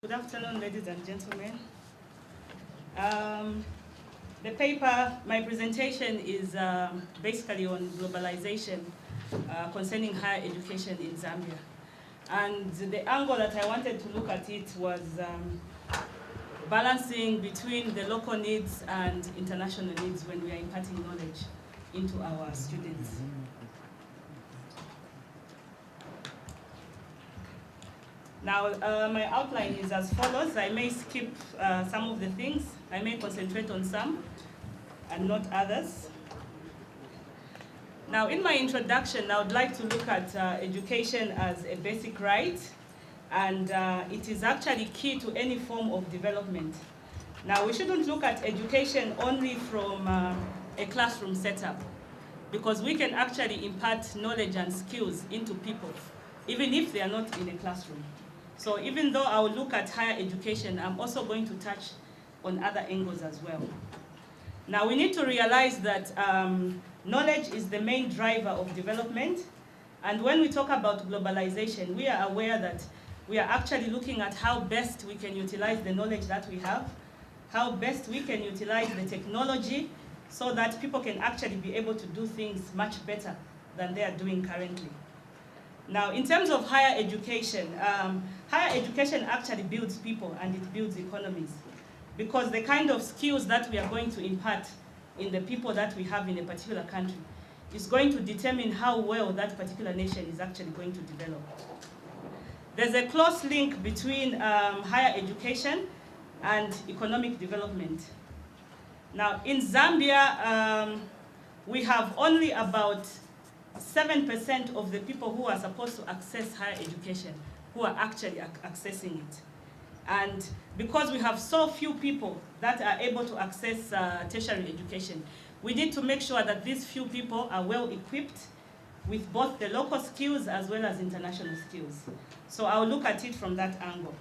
Good afternoon, ladies and gentlemen. The paper, my presentation is basically on globalization concerning higher education in Zambia. And the angle that I wanted to look at it was balancing between the local needs and international needs when we are imparting knowledge into our students. Now, my outline is as follows. I may skip some of the things. I may concentrate on some and not others. Now, in my introduction, I would like to look at education as a basic right, and it is actually key to any form of development. Now, we shouldn't look at education only from a classroom setup, because we can actually impart knowledge and skills into people, even if they are not in a classroom. So even though I will look at higher education, I'm also going to touch on other angles as well. Now, we need to realize that knowledge is the main driver of development. And when we talk about globalization, we are aware that we are actually looking at how best we can utilize the knowledge that we have, how best we can utilize the technology so that people can actually be able to do things much better than they are doing currently. Now, in terms of higher education actually builds people and it builds economies, because the kind of skills that we are going to impart in the people that we have in a particular country is going to determine how well that particular nation is actually going to develop. There's a close link between higher education and economic development. Now, in Zambia, we have only about 7% of the people who are supposed to access higher education who are actually accessing it. And because we have so few people that are able to access tertiary education, we need to make sure that these few people are well equipped with both the local skills as well as international skills. So I'll look at it from that angle.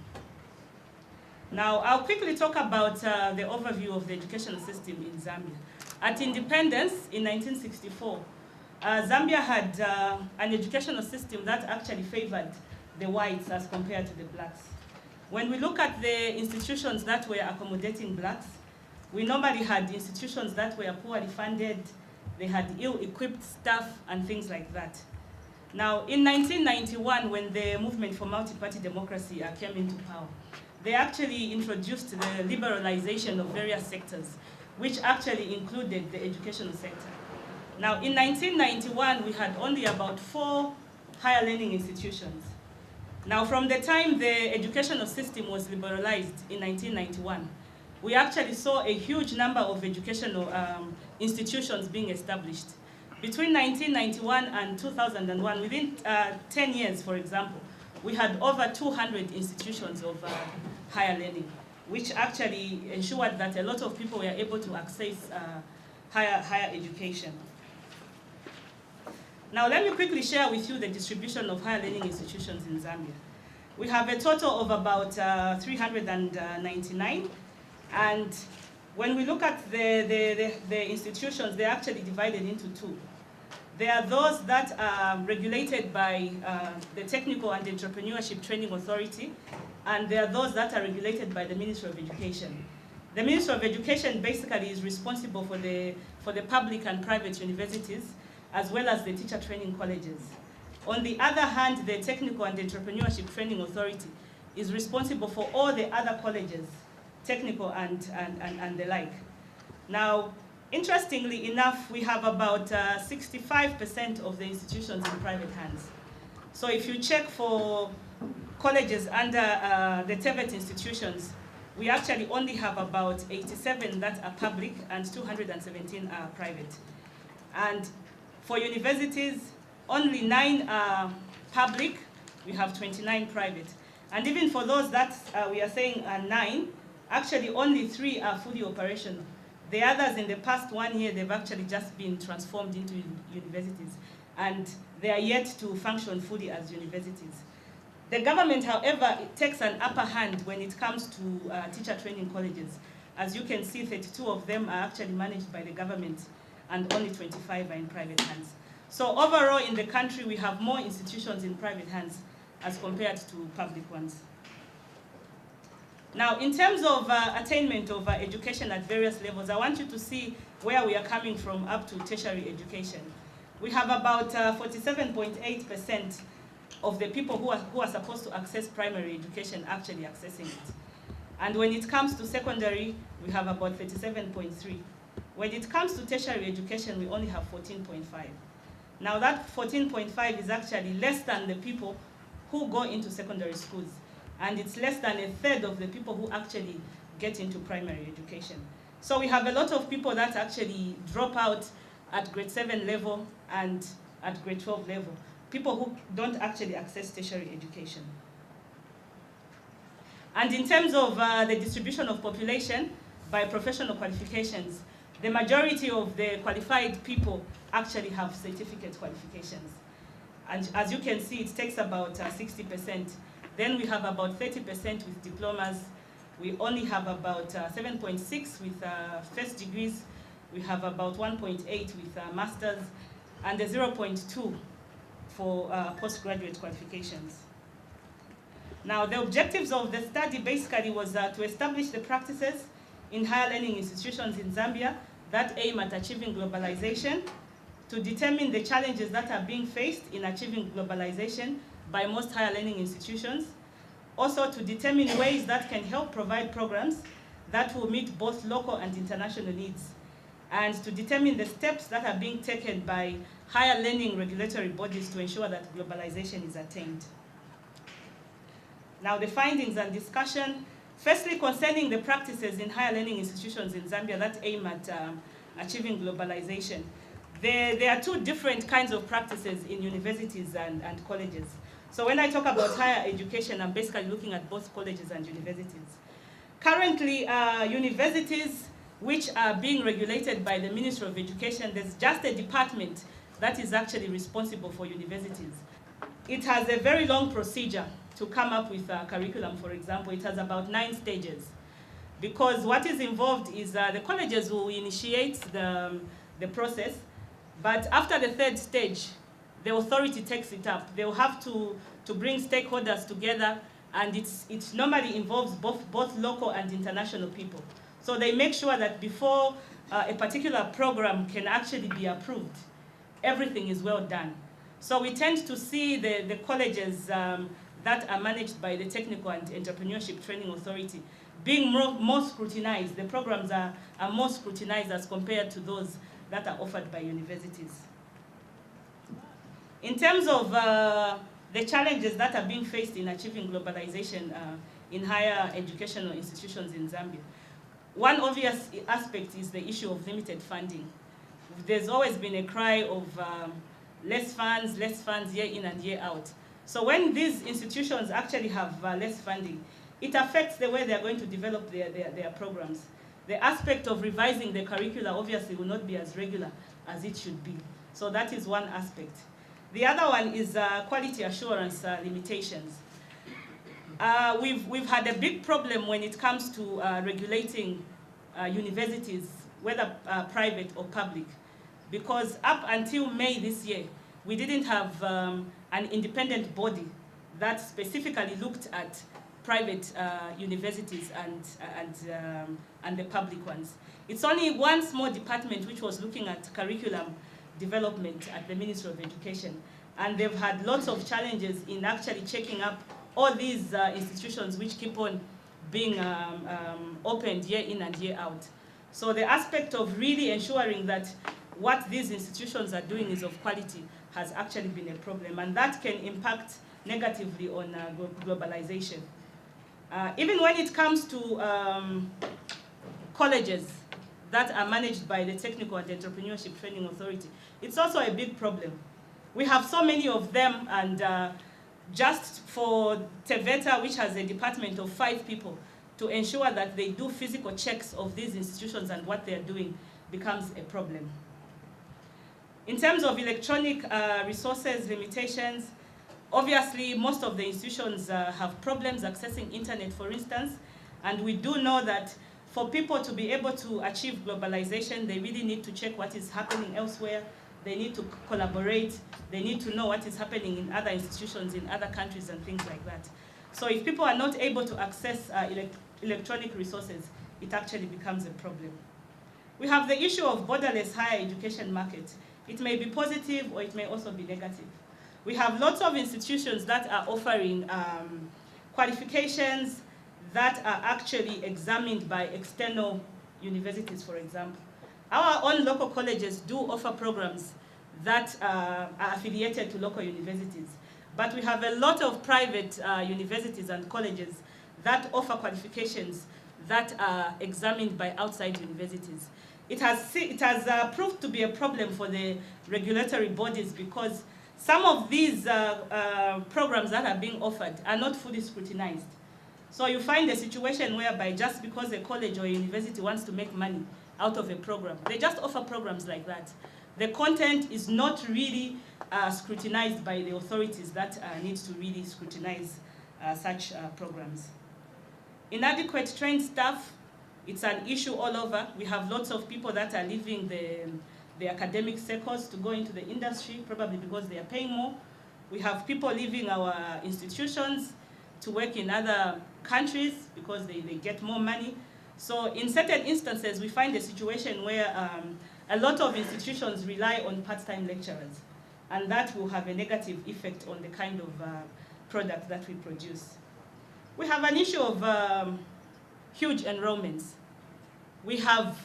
Now, I'll quickly talk about the overview of the educational system in Zambia. At independence in 1964, Zambia had an educational system that actually favored the whites as compared to the blacks. When we look at the institutions that were accommodating blacks, we normally had institutions that were poorly funded, they had ill-equipped staff and things like that. Now, in 1991, when the movement for multi-party democracy came into power, they actually introduced the liberalization of various sectors, which actually included the educational sector. Now, in 1991, we had only about 4 higher learning institutions. Now, from the time the educational system was liberalized in 1991, we actually saw a huge number of educational institutions being established. Between 1991 and 2001, within 10 years, for example, we had over 200 institutions of higher learning, which actually ensured that a lot of people were able to access higher education. Now, let me quickly share with you the distribution of higher learning institutions in Zambia. We have a total of about 399, and when we look at the institutions, they're actually divided into 2. There are those that are regulated by the Technical and Entrepreneurship Training Authority, and there are those that are regulated by the Ministry of Education. The Ministry of Education basically is responsible for the public and private universities, as well as the teacher training colleges. On the other hand, the Technical and Entrepreneurship Training Authority is responsible for all the other colleges, technical and the like. Now, interestingly enough, we have about 65% of the institutions in private hands. So if you check for colleges under the TVET institutions, we actually only have about 87 that are public and 217 are private. And for universities, only 9 are public, we have 29 private. And even for those that we are saying are 9, actually only 3 are fully operational. The others in the past 1 year, they've actually just been transformed into universities, and they are yet to function fully as universities. The government, however, it takes an upper hand when it comes to teacher training colleges. As you can see, 32 of them are actually managed by the government, and only 25 are in private hands. So overall in the country, we have more institutions in private hands as compared to public ones. Now, in terms of attainment of education at various levels, I want you to see where we are coming from up to tertiary education. We have about 47.8% of the people who are supposed to access primary education actually accessing it. And when it comes to secondary, we have about 37.3. When it comes to tertiary education, we only have 14.5. Now that 14.5 is actually less than the people who go into secondary schools. And it's less than a third of the people who actually get into primary education. So we have a lot of people that actually drop out at grade 7 level and at grade 12 level. People who don't actually access tertiary education. And in terms of the distribution of population by professional qualifications, the majority of the qualified people actually have certificate qualifications. And as you can see, it takes about 60%. Then we have about 30% with diplomas. We only have about 7.6 with first degrees. We have about 1.8 with masters, and a 0.2 for postgraduate qualifications. Now, the objectives of the study basically was to establish the practices in higher learning institutions in Zambia that aim at achieving globalization, to determine the challenges that are being faced in achieving globalization by most higher learning institutions, also to determine ways that can help provide programs that will meet both local and international needs, and to determine the steps that are being taken by higher learning regulatory bodies to ensure that globalization is attained. Now, the findings and discussion, firstly concerning the practices in higher learning institutions in Zambia that aim at achieving globalization. There are two different kinds of practices in universities and colleges. So when I talk about higher education, I'm basically looking at both colleges and universities. Currently, universities which are being regulated by the Ministry of Education, there's just a department that is actually responsible for universities. It has a very long procedure to come up with a curriculum, for example. It has about 9 stages. Because what is involved is the colleges will initiate the process, but after the 3rd stage, the authority takes it up. They will have to bring stakeholders together, and it normally involves both local and international people. So they make sure that before a particular program can actually be approved, everything is well done. So we tend to see the colleges that are managed by the Technical and Entrepreneurship Training Authority being more scrutinized. The programs are more scrutinized as compared to those that are offered by universities. In terms of the challenges that are being faced in achieving globalization in higher educational institutions in Zambia, one obvious aspect is the issue of limited funding. There's always been a cry of less funds year in and year out. So when these institutions actually have less funding, it affects the way they're going to develop their programs. The aspect of revising the curricula obviously will not be as regular as it should be. So that is one aspect. The other one is quality assurance limitations. We've had a big problem when it comes to regulating universities, whether private or public, because up until May this year, we didn't have an independent body that specifically looked at private universities and the public ones. It's only one small department which was looking at curriculum development at the Ministry of Education, and they've had lots of challenges in actually checking up all these institutions which keep on being opened year in and year out. So the aspect of really ensuring that what these institutions are doing is of quality has actually been a problem, and that can impact negatively on globalization. Even when it comes to colleges that are managed by the Technical and Entrepreneurship Training Authority, it's also a big problem. We have so many of them, and just for TVETA, which has a department of 5 people, to ensure that they do physical checks of these institutions and what they're doing becomes a problem. In terms of electronic resources limitations, obviously most of the institutions have problems accessing internet, for instance, and we do know that for people to be able to achieve globalization, they really need to check what is happening elsewhere. They need to collaborate. They need to know what is happening in other institutions in other countries and things like that. So if people are not able to access electronic resources, it actually becomes a problem. We have the issue of borderless higher education market. It may be positive or it may also be negative. We have lots of institutions that are offering qualifications that are actually examined by external universities, for example. Our own local colleges do offer programs that are affiliated to local universities. But we have a lot of private universities and colleges that offer qualifications that are examined by outside universities. It has proved to be a problem for the regulatory bodies because some of these programs that are being offered are not fully scrutinized. So you find a situation whereby just because a college or a university wants to make money out of a program, they just offer programs like that. The content is not really scrutinized by the authorities that need to really scrutinize such programs. Inadequate trained staff, it's an issue all over. We have lots of people that are leaving the academic circles to go into the industry, probably because they are paying more. We have people leaving our institutions to work in other countries because they get more money. So in certain instances, we find a situation where a lot of institutions rely on part-time lecturers, and that will have a negative effect on the kind of product that we produce. We have an issue of huge enrollments. We have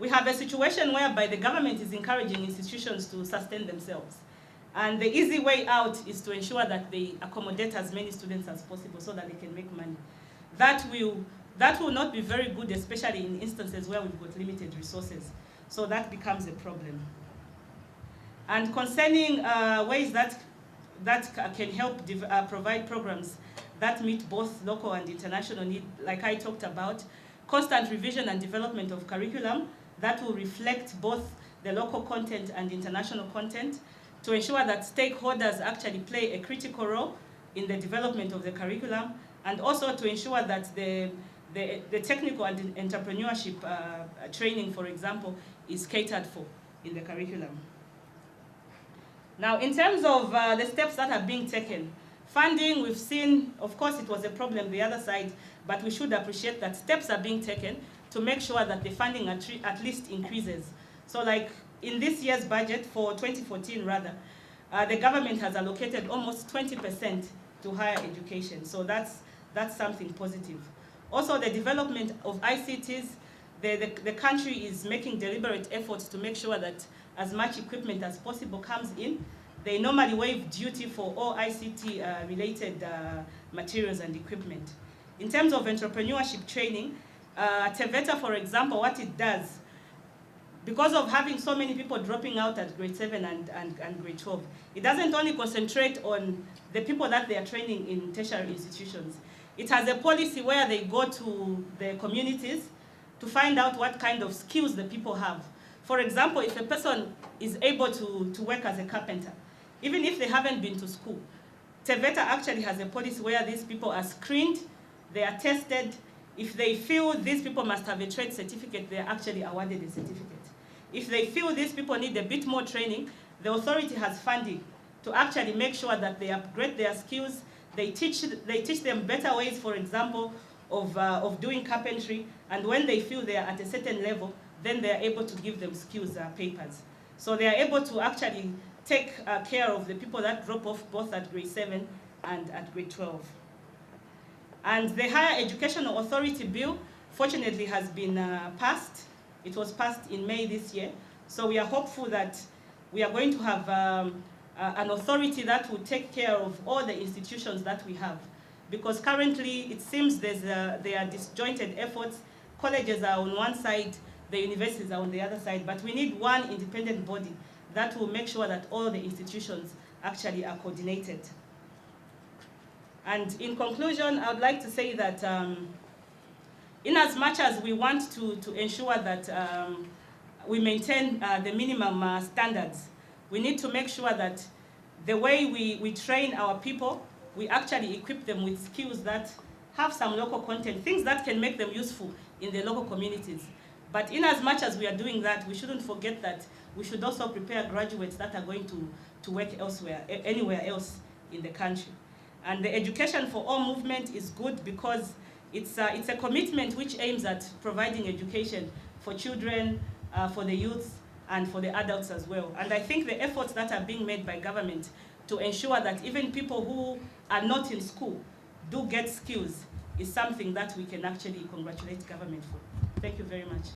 a situation whereby the government is encouraging institutions to sustain themselves. And the easy way out is to ensure that they accommodate as many students as possible so that they can make money. That will not be very good, especially in instances where we've got limited resources. So that becomes a problem. And concerning ways that can help provide programs that meet both local and international needs, like I talked about, constant revision and development of curriculum that will reflect both the local content and international content to ensure that stakeholders actually play a critical role in the development of the curriculum, and also to ensure that the technical and entrepreneurship training, for example, is catered for in the curriculum. Now, in terms of the steps that are being taken, funding, we've seen, of course, it was a problem the other side, but we should appreciate that steps are being taken to make sure that the funding at least increases. So like in this year's budget, for 2014 rather, the government has allocated almost 20% to higher education. So that's something positive. Also, the development of ICTs, the country is making deliberate efforts to make sure that as much equipment as possible comes in. They normally waive duty for all ICT-related materials and equipment. In terms of entrepreneurship training, TVETA, for example, what it does, because of having so many people dropping out at grade 7 and grade 12, it doesn't only concentrate on the people that they are training in tertiary institutions. It has a policy where they go to the communities to find out what kind of skills the people have. For example, if a person is able to work as a carpenter, even if they haven't been to school, TVETA actually has a policy where these people are screened, they are tested. If they feel these people must have a trade certificate, they are actually awarded a certificate. If they feel these people need a bit more training, the authority has funding to actually make sure that they upgrade their skills. They teach them better ways, for example, of doing carpentry, and when they feel they are at a certain level, then they are able to give them skills papers. So they are able to actually take care of the people that drop off both at grade 7 and at grade 12. And the Higher Educational Authority Bill, fortunately, has been passed. It was passed in May this year. So we are hopeful that we are going to have an authority that will take care of all the institutions that we have. Because currently, it seems there are disjointed efforts. Colleges are on one side, the universities are on the other side, but we need one independent body that will make sure that all the institutions actually are coordinated. And in conclusion, I would like to say that in as much as we want to ensure that we maintain the minimum standards, we need to make sure that the way we train our people, we actually equip them with skills that have some local content, things that can make them useful in the local communities. But in as much as we are doing that, we shouldn't forget that we should also prepare graduates that are going to work elsewhere, anywhere else in the country. And the Education for All movement is good because it's a commitment which aims at providing education for children, for the youth, and for the adults as well. And I think the efforts that are being made by government to ensure that even people who are not in school do get skills is something that we can actually congratulate government for. Thank you very much.